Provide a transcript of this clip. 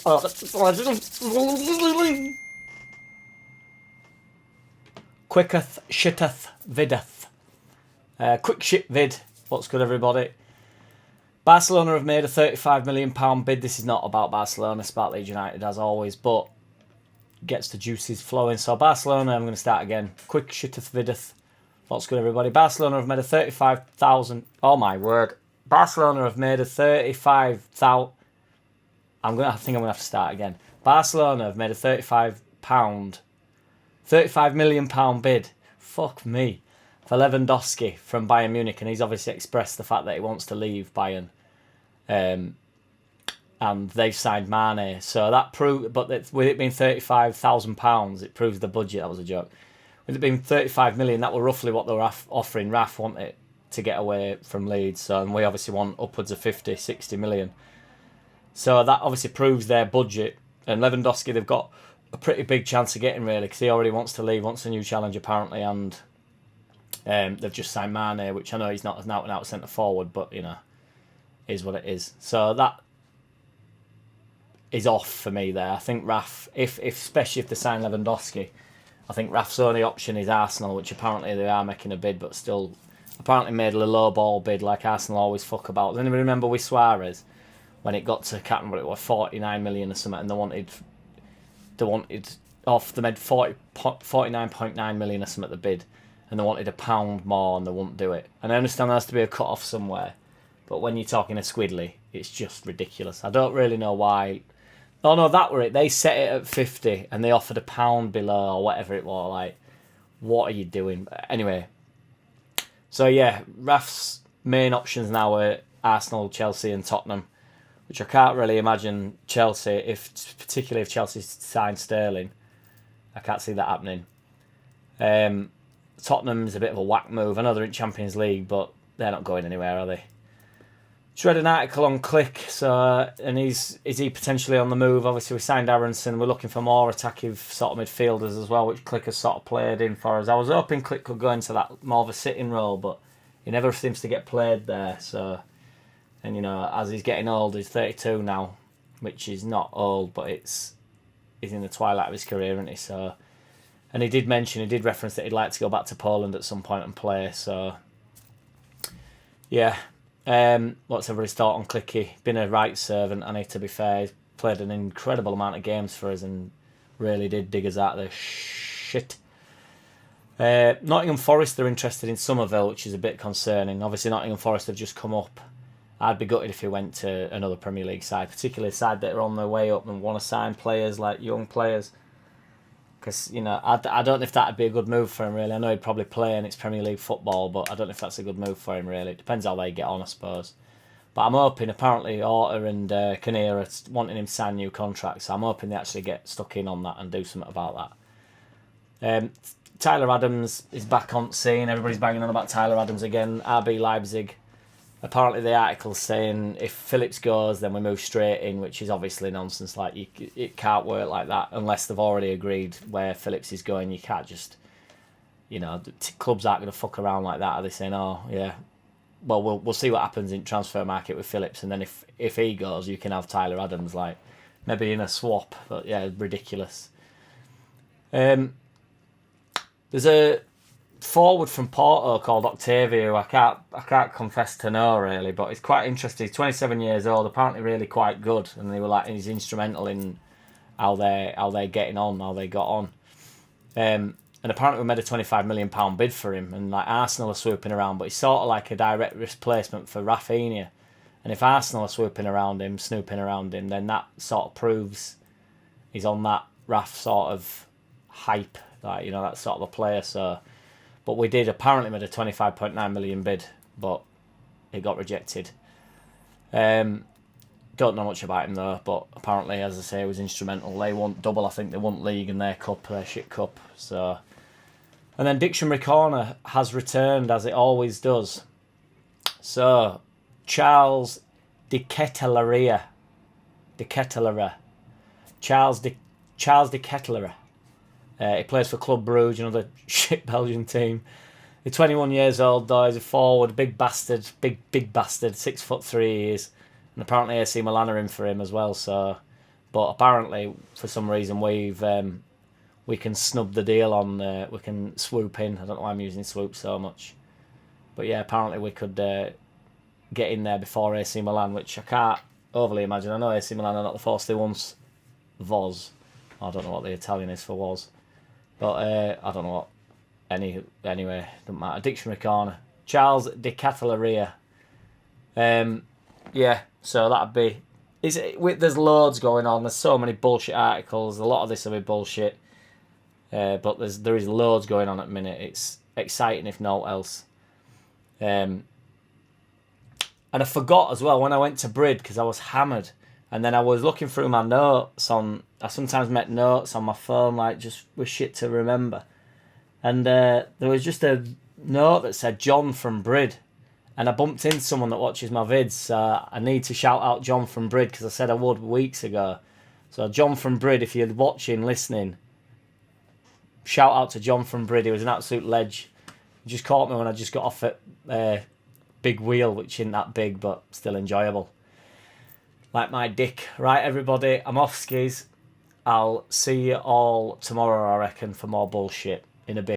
Quicketh, shitteth, videth. Quick shit vid. What's good, everybody? Barcelona have made a £35 million bid. This is not about Barcelona, it's about Leeds United as always, but gets the juices flowing. So Barcelona, I'm going to start again. Quick shitteth, videth. What's good, everybody? Barcelona have made a 35,000... Oh, my word. Barcelona have made a 35,000... I think I'm going to have to start again. Barcelona have made a £35 million bid. Fuck me. For Lewandowski from Bayern Munich. And he's obviously expressed the fact that he wants to leave Bayern. And they've signed Mane. So that proved... But with it being £35,000, it proves the budget. That was a joke. With it being 35 million, that were roughly what they were offering Raf wanted to get away from Leeds. So, and we obviously want upwards of 50, 60 million. So that obviously proves their budget. And Lewandowski, they've got a pretty big chance of getting, really, because he already wants to leave, wants a new challenge, apparently. And they've just signed Mane, which I know he's not an out-and-out centre forward, but, you know, is what it is. So that is off for me there. I think Raf, especially if they sign Lewandowski, I think Raf's only option is Arsenal, which apparently they are making a bid, but still apparently made a low ball bid like Arsenal always fuck about. Does anybody remember with Suarez when it got to, can't remember what it was, 49 million or something, and they wanted off, they made 49.9 million or something at the bid, and they wanted £1 more and they wouldn't do it. And I understand there has to be a cut off somewhere, but when you're talking a squiddly, it's just ridiculous. I don't really know why. Oh no, that were it. They set it at 50 and they offered £1 below or whatever it was. Like, what are you doing? But anyway, so yeah, Raf's main options now are Arsenal, Chelsea, and Tottenham, which I can't really imagine Chelsea, particularly if Chelsea signed Sterling. I can't see that happening. Tottenham's a bit of a whack move. I know they're in Champions League, but they're not going anywhere, are they? Just read an article on Klich, and is he potentially on the move? Obviously, we signed Aronson. We're looking for more attacking sort of midfielders as well, which Klich has sort of played in for us. I was hoping Klich could go into that more of a sitting role, but he never seems to get played there. So, and you know, as he's getting old, he's 32 now, which is not old, but he's in the twilight of his career, isn't he? So, and he did reference that he'd like to go back to Poland at some point and play. So, yeah. What's everybody's thought on Clicky? Been a right servant, and to be fair, he's played an incredible amount of games for us and really did dig us out of the shit. Nottingham Forest are interested in Summerville, which is a bit concerning. Obviously, Nottingham Forest have just come up. I'd be gutted if he went to another Premier League side, particularly a side that are on their way up and want to sign players, like young players. Because, you know, I don't know if that would be a good move for him, really. I know he'd probably play and it's Premier League football, but I don't know if that's a good move for him, really. It depends how they get on, I suppose. But I'm hoping, apparently, Orta and Kinnear are wanting him to sign new contracts, so I'm hoping they actually get stuck in on that and do something about that. Tyler Adams is back on scene. Everybody's banging on about Tyler Adams again. RB Leipzig. Apparently the article's saying if Phillips goes, then we move straight in, which is obviously nonsense. Like, it can't work like that unless they've already agreed where Phillips is going. You can't just, you know, clubs aren't going to fuck around like that. Are they saying, oh, yeah, well, we'll see what happens in transfer market with Phillips, and then if he goes, you can have Tyler Adams, like, maybe in a swap. But, yeah, ridiculous. There's a forward from Porto called Octavio, who I can't confess to know really, but it's quite interesting. He's 27 years old, apparently really quite good, and they were like, he's instrumental in how they're getting on, how they got on. And apparently we made a £25 million bid for him, and like Arsenal are swooping around, but he's sort of like a direct replacement for Rafinha. And if Arsenal are snooping around him, then that sort of proves he's on that Raf sort of hype, like, you know, that sort of a player. So, but we did apparently made a 25.9 million bid, but it got rejected. Don't know much about him though, but apparently, as I say, he was instrumental. They won double, I think they won league and their cup, their shit cup. So, and then Dictionary Corner has returned as it always does. So, Charles de Ketelaere. Charles de Ketelaere. He plays for Club Brugge, another shit Belgian team. He's 21 years old though, he's a forward, big bastard, big bastard, 6'3" he is. And apparently AC Milan are in for him as well, so... But apparently, for some reason, we can snub the deal on. We can swoop in. I don't know why I'm using swoop so much, but yeah, apparently we could get in there before AC Milan, which I can't overly imagine. I know AC Milan are not the force they once was. I don't know what the Italian is for was, but I don't know what. Anyway, doesn't matter. Dictionary corner. Charles de Cataleria. Yeah, so that'd be. There's loads going on. There's so many bullshit articles. A lot of this will be bullshit. But there is loads going on at the minute. It's exciting if not else. And I forgot as well when I went to Brid because I was hammered. And then I was looking through my notes on. I sometimes make notes on my phone, like just with shit to remember. And there was just a note that said John from Brid. And I bumped into someone that watches my vids. So I need to shout out John from Brid because I said I would weeks ago. So John from Brid, if you're watching, listening, shout out to John from Brid. He was an absolute ledge. He just caught me when I just got off at Big Wheel, which isn't that big, but still enjoyable. Like my dick. Right, everybody, I'm off skis. I'll see you all tomorrow, I reckon, for more bullshit in a bit.